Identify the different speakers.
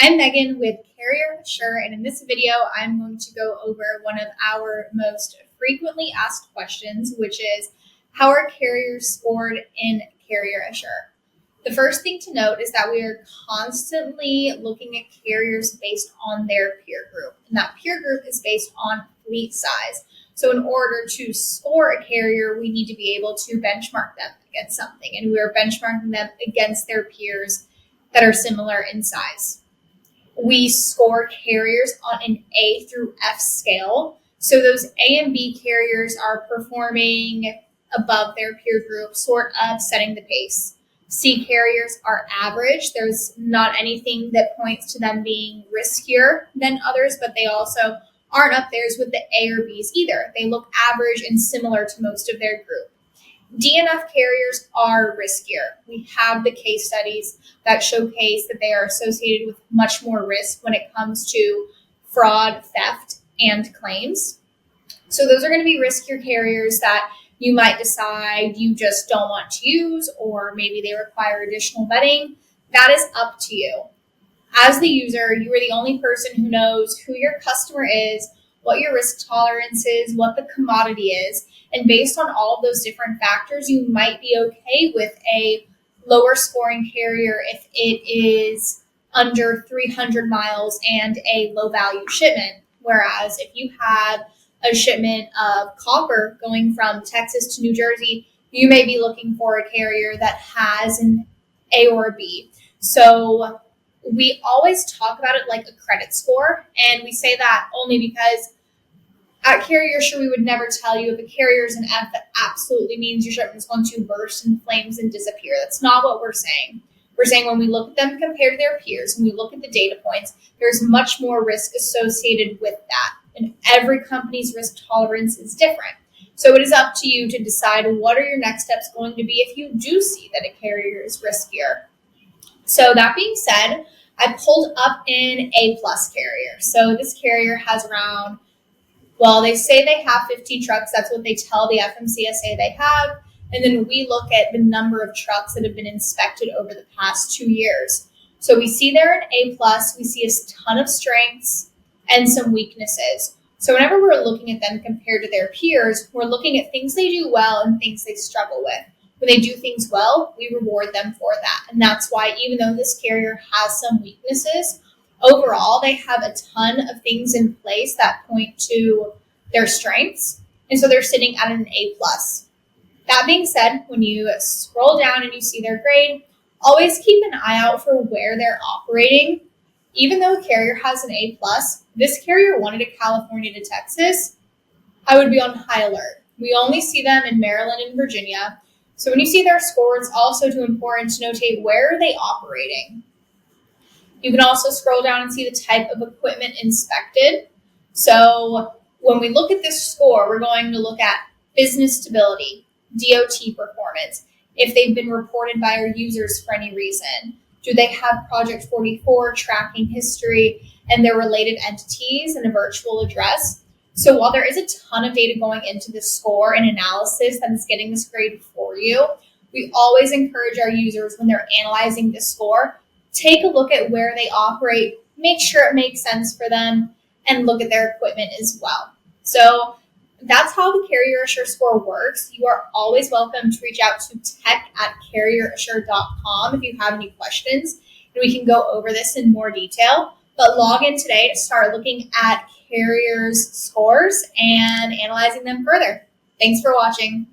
Speaker 1: I'm Megan with Carrier Assure, and in this video, I'm going to go over one of our most frequently asked questions, which is how are carriers scored in Carrier Assure? The first thing to note is that we are constantly looking at carriers based on their peer group, and that peer group is based on fleet size. So in order to score a carrier, we need to be able to benchmark them against something, and we are benchmarking them against their peers that are similar in size. We score carriers on an A through F scale. So those A and B carriers are performing above their peer group, sort of setting the pace. C carriers are average. There's not anything that points to them being riskier than others, but they also aren't up there with the A or Bs either. They look average and similar to most of their group. D and F carriers are riskier. We have the case studies that showcase that they are associated with much more risk when it comes to fraud, theft, and claims. So those are going to be riskier carriers that you might decide you just don't want to use, or maybe they require additional vetting. That is up to you. As the user, you are the only person who knows who your customer is, what your risk tolerance is, what the commodity is. And based on all of those different factors, you might be okay with a lower scoring carrier if it is under 300 miles and a low value shipment. Whereas if you have a shipment of copper going from Texas to New Jersey, you may be looking for a carrier that has an A or a B. So we always talk about it like a credit score, and we say that only because at Carrier Assure, we would never tell you if a carrier is an F, that absolutely means your shipment is going to burst into flames and disappear. That's not what we're saying. We're saying when we look at them compared to their peers, when we look at the data points, there's much more risk associated with that. And every company's risk tolerance is different. So it is up to you to decide what are your next steps going to be if you do see that a carrier is riskier. So that being said, I pulled up an A+ carrier. So this carrier has around, well, they say they have 15 trucks. That's what they tell the FMCSA they have. And then we look at the number of trucks that have been inspected over the past 2 years. So we see they're an A+, we see a ton of strengths and some weaknesses. So whenever we're looking at them compared to their peers, we're looking at things they do well and things they struggle with. When they do things well, we reward them for that. And that's why even though this carrier has some weaknesses, overall, they have a ton of things in place that point to their strengths. And so they're sitting at an A+. That being said, when you scroll down and you see their grade, always keep an eye out for where they're operating. Even though a carrier has an A+, this carrier wanted a California to Texas, I would be on high alert. We only see them in Maryland and Virginia. So when you see their score, it's also too important to notate where are they operating. You can also scroll down and see the type of equipment inspected. So when we look at this score, we're going to look at business stability, DOT performance, if they've been reported by our users for any reason. Do they have Project 44 tracking history and their related entities and a virtual address? So while there is a ton of data going into this score and analysis that is getting this grade for you, we always encourage our users when they're analyzing this score, take a look at where they operate, make sure it makes sense for them, and look at their equipment as well. So that's how the Carrier Assure score works. You are always welcome to reach out to tech@carrierassure.com if you have any questions, and we can go over this in more detail. But log in today to start looking at carriers' scores and analyzing them further. Thanks for watching.